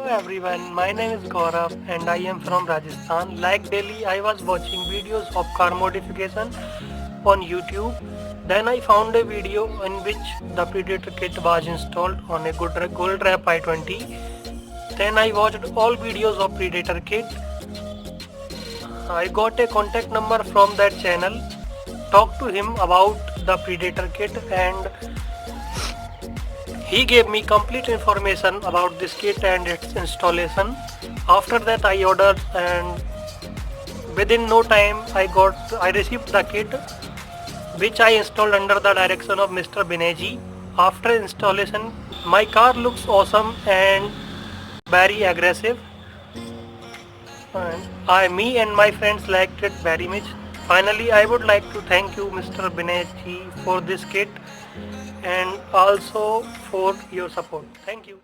everyone, my name is Gaurav and I am from Rajasthan. Like daily, I was watching videos of car modification on YouTube. Then I found a video in which the Predator kit was installed on a Gold Wrap i20. Then I watched all videos of Predator kit. I got a contact number from that channel, talked to him about the Predator kit, and he gave me complete information about this kit and its installation. After that I ordered, and within no time I received the kit, which I installed under the direction of Mr. Vinay. After installation, my car looks awesome and very aggressive. And me and my friends liked it very much. Finally, I would like to thank you, Mr. Vinay, for this kit and also for your support. Thank you.